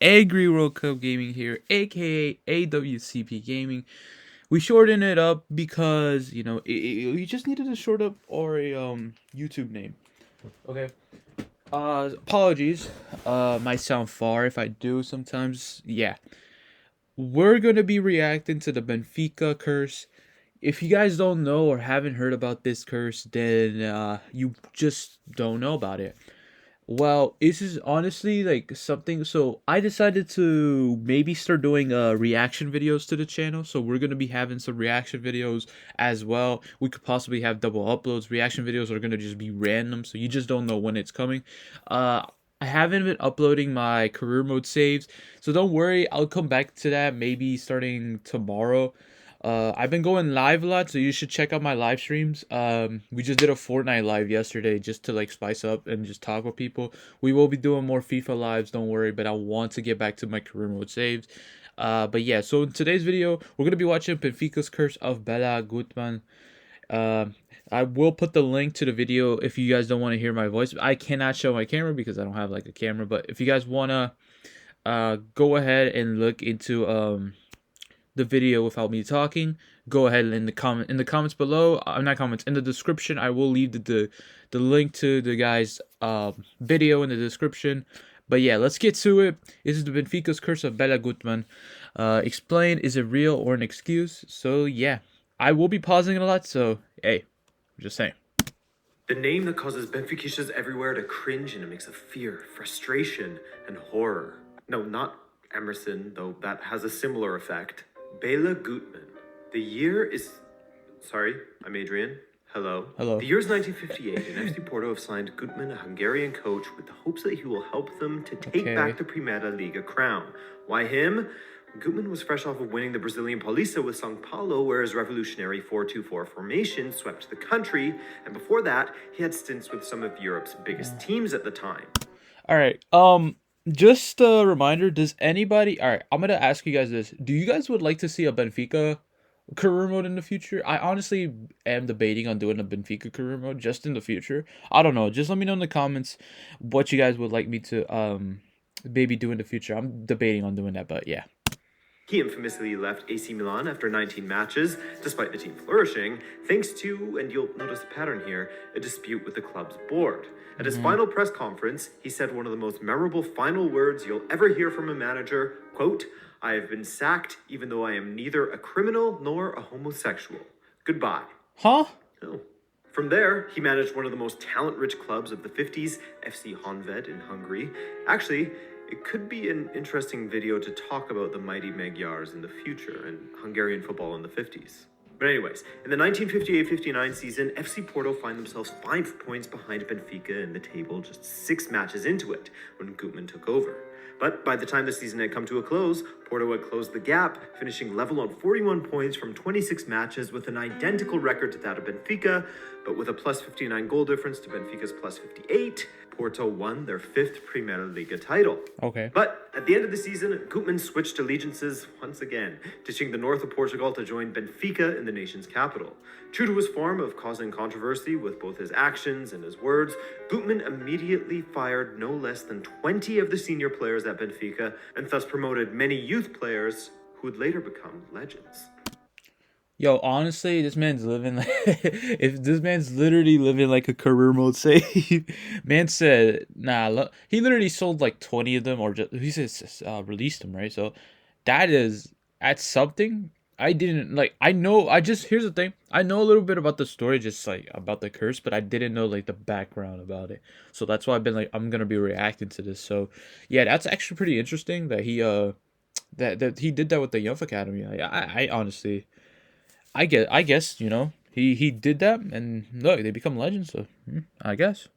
Angry World Cup Gaming here, aka AWCP Gaming. We shorten it up because we just needed to short up our YouTube name. Okay. Apologies. Might sound far if I do sometimes. Yeah. We're gonna be reacting to the Benfica curse. If you guys don't know or haven't heard about this curse, then you just don't know about it. Well, this is honestly like something. So I decided to maybe start doing reaction videos to the channel. So we're gonna be having some reaction videos as well. We could possibly have double uploads. Reaction videos are gonna just be random, so you just don't know when it's coming. I haven't been uploading my career mode saves, so don't worry. I'll come back to that maybe starting tomorrow. I've been going live a lot, so you should check out my live streams. We just did a Fortnite live yesterday just to like spice up and just talk with people. We will be doing more FIFA lives, don't worry, but I want to get back to my career mode saves. But yeah, so in today's video, we're going to be watching Benfica's Curse of Béla Guttmann. I will put the link to the video if you guys don't want to hear my voice. I cannot show my camera because I don't have like a camera, but if you guys want to go ahead and look into the video without me talking, go ahead in the comments below. Not comments, in the description. I will leave the link to the guy's video in the description. But yeah, let's get to it. This is the Benfica's Curse of Béla Guttmann. Explain, is it real or an excuse? So yeah, I will be pausing it a lot. So hey, I'm just saying. The name that causes Benfiquistas everywhere to cringe in a mix of fear, frustration, and horror. No, not Emerson, though that has a similar effect. Béla Guttmann. The year is... Sorry, I'm Adrian. Hello. Hello. The year is 1958, and FC Porto have signed Guttmann, a Hungarian coach, with the hopes that he will help them to take back the Primeira Liga crown. Why him? Guttmann was fresh off of winning the Brazilian Paulista with São Paulo, where his revolutionary 4-2-4 formation swept the country, and before that, he had stints with some of Europe's biggest teams at the time. All right. Just a reminder, does anybody... All right, I'm going to ask you guys this. Do you guys would like to see a Benfica career mode in the future? I honestly am debating on doing a Benfica career mode just in the future. I don't know. Just let me know in the comments what you guys would like me to maybe do in the future. I'm debating on doing that, but yeah. He infamously left AC Milan after 19 matches, despite the team flourishing, thanks to, and you'll notice a pattern here, a dispute with the club's board. At his final press conference, he said one of the most memorable final words you'll ever hear from a manager, quote, "I have been sacked even though I am neither a criminal nor a homosexual. Goodbye." Huh? Oh. From there, he managed one of the most talent-rich clubs of the 50s, FC Honvéd in Hungary. Actually, it could be an interesting video to talk about the mighty Magyars in the future and Hungarian football in the 50s. But anyways, in the 1958-59 season, FC Porto find themselves 5 points behind Benfica in the table just 6 matches into it when Guttmann took over. But by the time the season had come to a close, Porto had closed the gap, finishing level on 41 points from 26 matches with an identical record to that of Benfica, but with a plus 59 goal difference to Benfica's plus 58, Porto won their 5th Primeira Liga title. Okay. But at the end of the season, Guttmann switched allegiances once again, ditching the north of Portugal to join Benfica in the nation's capital. True to his form of causing controversy with both his actions and his words, Guttmann immediately fired no less than 20 of the senior players at Benfica, and thus promoted many youth players who would later become legends. Yo, honestly, this man's living like if this man's literally living like a career mode save. Man said, nah, look, he literally sold like 20 of them, or just he says released them, right? So that's something. I didn't like. I know. I just here's the thing. I know a little bit about the story, just like about the curse, but I didn't know like the background about it. So that's why I've been like, I'm gonna be reacting to this. So yeah, that's actually pretty interesting that he that he did that with the Youth Academy. I honestly. I guess he did that, and look, they become legends. So I guess.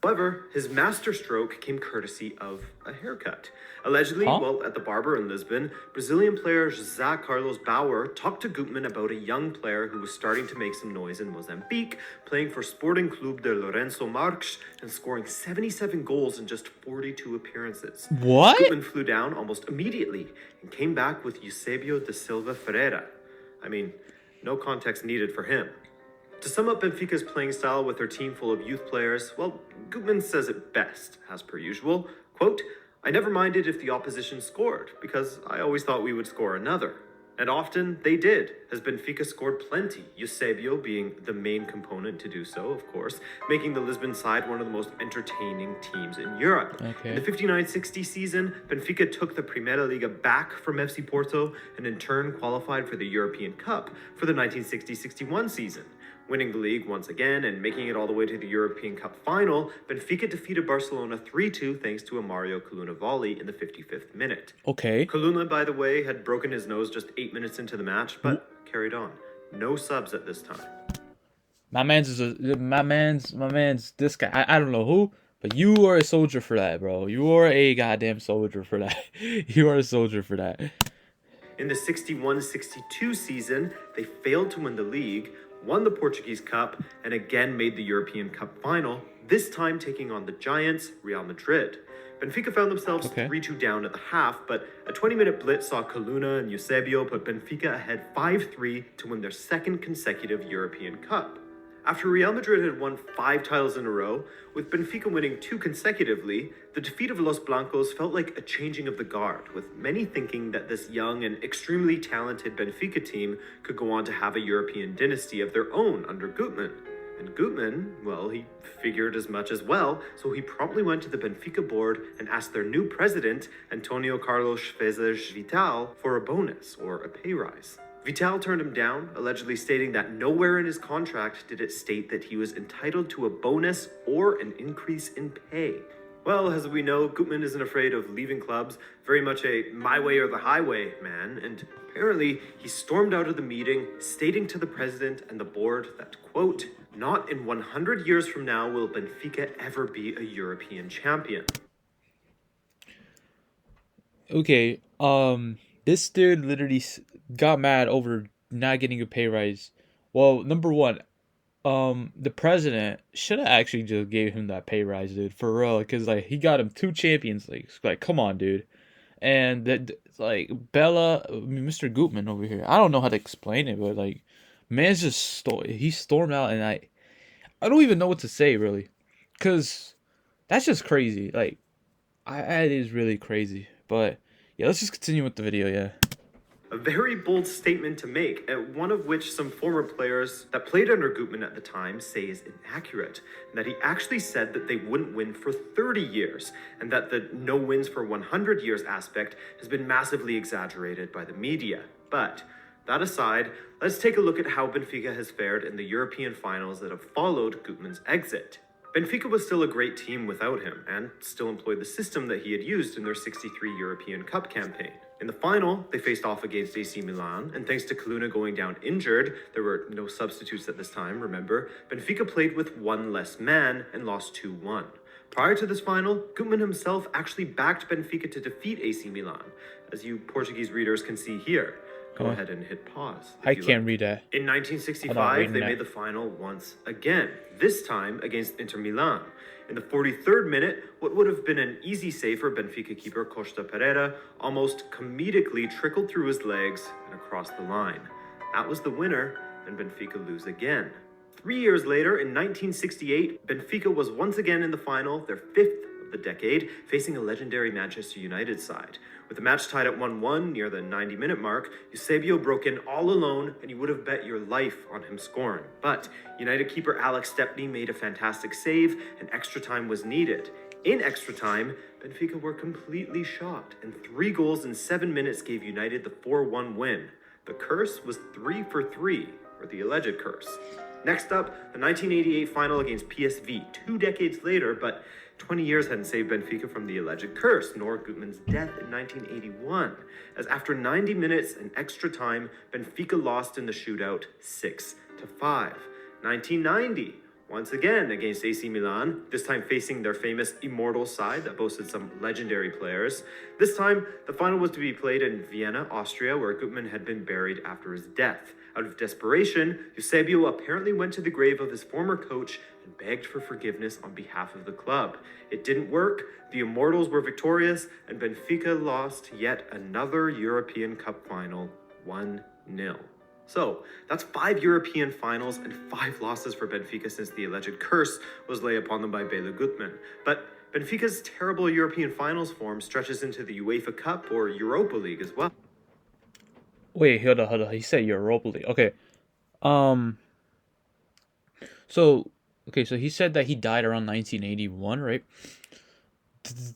However, his masterstroke came courtesy of a haircut. Allegedly, while at the barber in Lisbon, Brazilian player José Carlos Bauer talked to Guttmann about a young player who was starting to make some noise in Mozambique, playing for Sporting Clube de Lourenço Marques and scoring 77 goals in just 42 appearances. What? Guttmann flew down almost immediately and came back with Eusebio da Silva Ferreira. I mean, no context needed for him. To sum up Benfica's playing style with their team full of youth players, well, Guttmann says it best, as per usual, quote, I never minded if the opposition scored, because I always thought we would score another. And often they did, as Benfica scored plenty, Eusebio being the main component to do so, of course, making the Lisbon side one of the most entertaining teams in Europe. Okay. In the 59-60 season, Benfica took the Primeira Liga back from FC Porto and in turn qualified for the European Cup for the 1960-61 season. Winning the league once again and making it all the way to the European Cup final, Benfica defeated Barcelona 3-2 thanks to a Mario Coluna volley in the 55th minute. Okay. Coluna, by the way, had broken his nose just 8 minutes into the match, but carried on. No subs at this time. My man's this guy. I don't know who, but you are a soldier for that, bro. You are a goddamn soldier for that. You are a soldier for that. In the 61-62 season, they failed to win the league, won the Portuguese Cup, and again made the European Cup final, this time taking on the giants, Real Madrid. Benfica found themselves 3-2 down at the half, but a 20-minute blitz saw Coluna and Eusebio put Benfica ahead 5-3 to win their second consecutive European Cup. After Real Madrid had won 5 titles in a row, with Benfica winning 2 consecutively, the defeat of Los Blancos felt like a changing of the guard, with many thinking that this young and extremely talented Benfica team could go on to have a European dynasty of their own under Guttmann. And Guttmann, well, he figured as much as well, so he promptly went to the Benfica board and asked their new president, Antonio Carlos Fezes Vital, for a bonus, or a pay rise. Vital turned him down, allegedly stating that nowhere in his contract did it state that he was entitled to a bonus or an increase in pay. Well, as we know, Guttmann isn't afraid of leaving clubs, very much a my way or the highway man, and apparently he stormed out of the meeting, stating to the president and the board that, quote, "Not in 100 years from now will Benfica ever be a European champion." Okay, this dude literally got mad over not getting a pay rise. Well, number one, the president should have actually just gave him that pay rise, dude, for real, because like he got him 2 Champions Leagues. Like, come on, dude. And that, like, Mr. Guttmann over here, I don't know how to explain it, but like, man's just he stormed out, and I don't even know what to say really, because that's just crazy. Like, it is really crazy. But yeah, let's just continue with the video. Yeah. A very bold statement to make, and one of which some former players that played under Guttmann at the time say is inaccurate, and that he actually said that they wouldn't win for 30 years, and that the no wins for 100 years aspect has been massively exaggerated by the media. But that aside, let's take a look at how Benfica has fared in the European finals that have followed Guttmann's exit. Benfica was still a great team without him, and still employed the system that he had used in their 63 European Cup campaign. In the final, they faced off against AC Milan, and thanks to Coluna going down injured, there were no substitutes at this time, remember, Benfica played with 1 less man and lost 2-1. Prior to this final, Guttmann himself actually backed Benfica to defeat AC Milan, as you Portuguese readers can see here. Go ahead and hit pause. I can't read that. In 1965, they made the final once again, this time against Inter Milan. In the 43rd minute, what would have been an easy save for Benfica keeper Costa Pereira almost comedically trickled through his legs and across the line. That was the winner, and Benfica lose again. 3 years later, in 1968, Benfica was once again in the final, their 5th of the decade, facing a legendary Manchester United side. With the match tied at 1-1 near the 90-minute mark, Eusebio broke in all alone, and you would have bet your life on him scoring. But United keeper Alex Stepney made a fantastic save, and extra time was needed. In extra time, Benfica were completely shocked, and 3 goals in 7 minutes gave United the 4-1 win. The curse was 3 for 3, or the alleged curse. Next up, the 1988 final against PSV, 2 decades later, but 20 years hadn't saved Benfica from the alleged curse, nor Guttmann's death in 1981, as after 90 minutes and extra time, Benfica lost in the shootout 6-5. 1990, once again against AC Milan, this time facing their famous immortal side that boasted some legendary players. This time, the final was to be played in Vienna, Austria, where Guttmann had been buried after his death. Out of desperation, Eusebio apparently went to the grave of his former coach and begged for forgiveness on behalf of the club. It didn't work, the Immortals were victorious, and Benfica lost yet another European Cup final, 1-0. So, that's 5 European finals and 5 losses for Benfica since the alleged curse was laid upon them by Béla Guttmann. But Benfica's terrible European finals form stretches into the UEFA Cup or Europa League as well. Wait, hold on. He said Europa League. Okay. Um. So, okay. So he said that he died around 1981, right?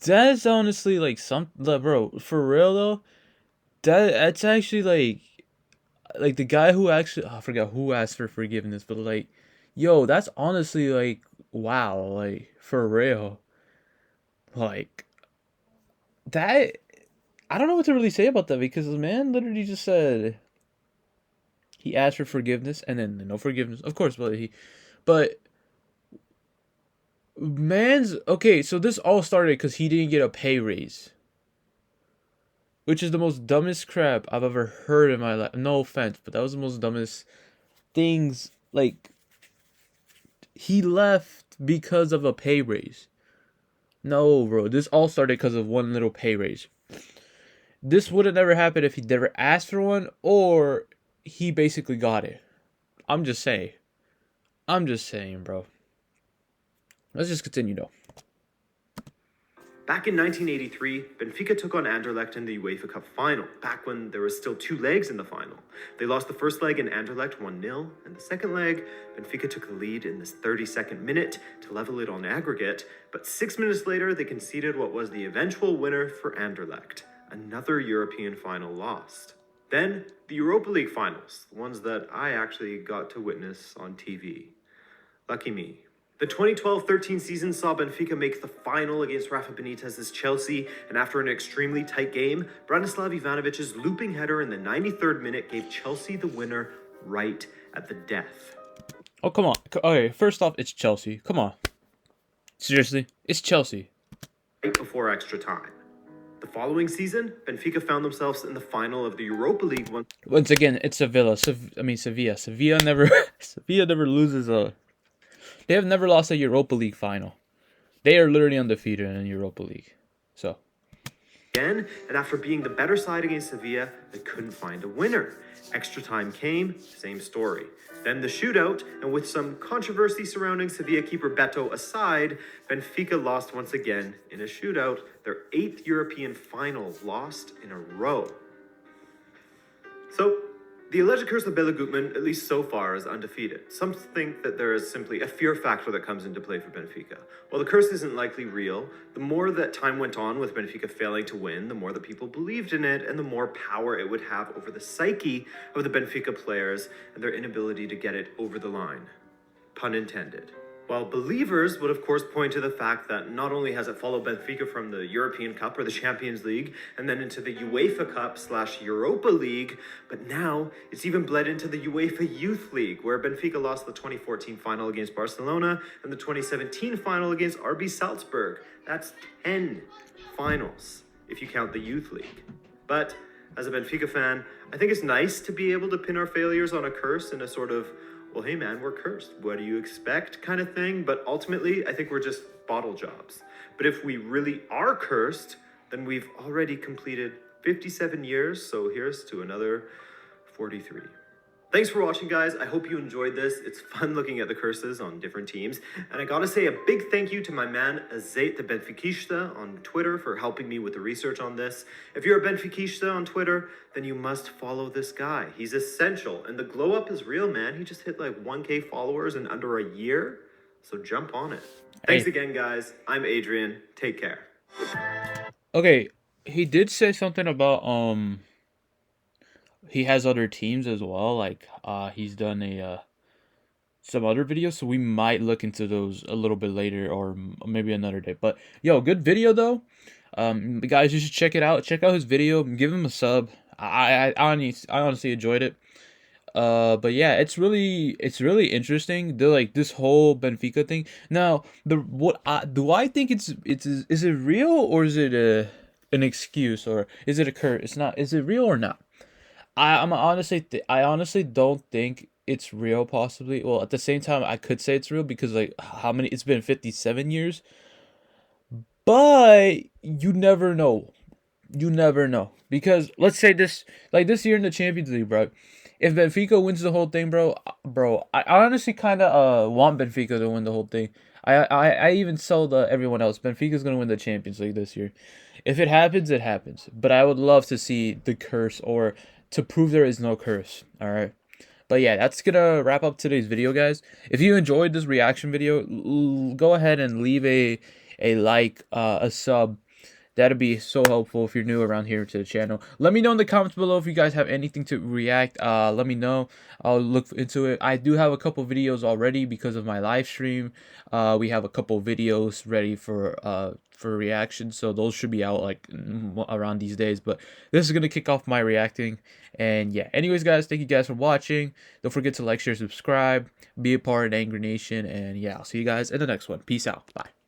That's honestly like bro. For real though, that's actually like the guy who actually I forgot who asked for forgiveness, but like, yo, that's honestly like wow, like for real, like that. I don't know what to really say about that because the man literally just said he asked for forgiveness and then no forgiveness, of course, but man's okay. So this all started because he didn't get a pay raise, which is the most dumbest crap I've ever heard in my life. No offense, but that was the most dumbest things. Like he left because of a pay raise. No, bro. This all started because of one little pay raise. This would have never happened if he never asked for one or he basically got it. I'm just saying. Bro. Let's just continue, though. Back in 1983, Benfica took on Anderlecht in the UEFA Cup final, back when there was still 2 legs in the final. They lost the first leg and Anderlecht 1-0, and the second leg, Benfica took the lead in this 32nd minute to level it on aggregate, but 6 minutes later they conceded what was the eventual winner for Anderlecht, another European final lost. Then, the Europa League finals, the ones that I actually got to witness on TV. Lucky me. The 2012-13 season saw Benfica make the final against Rafa Benitez's Chelsea, and after an extremely tight game, Branislav Ivanovic's looping header in the 93rd minute gave Chelsea the winner right at the death. Oh, come on. Okay, first off, it's Chelsea. Come on. Seriously? It's Chelsea. Right before extra time. The following season, Benfica found themselves in the final of the Europa League once again, it's Sevilla. Sevilla never loses a... They have never lost a Europa League final. They are literally undefeated in Europa League. So. Again, and after being the better side against Sevilla, they couldn't find a winner. Extra time came, same story. Then the shootout, and with some controversy surrounding Sevilla keeper Beto aside, Benfica lost once again in a shootout, their 8th European final lost in a row. So, the alleged curse of Béla Guttmann, at least so far, is undefeated. Some think that there is simply a fear factor that comes into play for Benfica. While the curse isn't likely real, the more that time went on with Benfica failing to win, the more that people believed in it, and the more power it would have over the psyche of the Benfica players and their inability to get it over the line. Pun intended. While believers would of course point to the fact that not only has it followed Benfica from the European Cup or the Champions League and then into the UEFA Cup / Europa League, but now it's even bled into the UEFA Youth League, where Benfica lost the 2014 final against Barcelona and the 2017 final against RB Salzburg. That's 10 finals if you count the Youth League. But as a Benfica fan, I think it's nice to be able to pin our failures on a curse in a sort of, well, hey man, we're cursed. What do you expect kind of thing? But ultimately, I think we're just bottle jobs. But if we really are cursed, then we've already completed 57 years. So here's to another 43. Thanks for watching, guys. I hope you enjoyed this. It's fun looking at the curses on different teams. And I gotta say a big thank you to my man, Azeit the Benfiquista on Twitter for helping me with the research on this. If you're a Benfiquista on Twitter, then you must follow this guy. He's essential, and the glow up is real, man. He just hit like 1K followers in under a year. So jump on it. Thanks again, guys. I'm Adrian. Take care. Okay, he did say something about he has other teams as well. Like he's done some other videos, so we might look into those a little bit later or maybe another day. But yo, good video though. Guys, you should check it out. Check out his video. Give him a sub. I honestly enjoyed it. But yeah, it's really interesting. This whole Benfica thing. Now, I think is it real or is it an excuse or is it a curse? It's not. Is it real or not? I honestly don't think it's real. Possibly. Well, at the same time, I could say it's real because like how many? It's been 57 years. But you never know. You never know because let's say this year in the Champions League, bro. If Benfica wins the whole thing, bro, I honestly kind of want Benfica to win the whole thing. I even told everyone else Benfica's gonna win the Champions League this year. If it happens, it happens. But I would love to see the curse, or to prove there is no curse. All right. But yeah, that's gonna wrap up today's video, guys. If you enjoyed this reaction video, go ahead and leave a like, a sub. That'd be so helpful if you're new around here to the channel. Let me know in the comments below if you guys have anything to react. Let me know. I'll look into it. I do have a couple videos already because of my live stream. We have a couple videos ready for reaction, so those should be out like around these days. But this is gonna kick off my reacting. And yeah, anyways, guys, thank you guys for watching. Don't forget to like, share, subscribe, be a part of Angry Nation, and yeah, I'll see you guys in the next one. Peace out. Bye.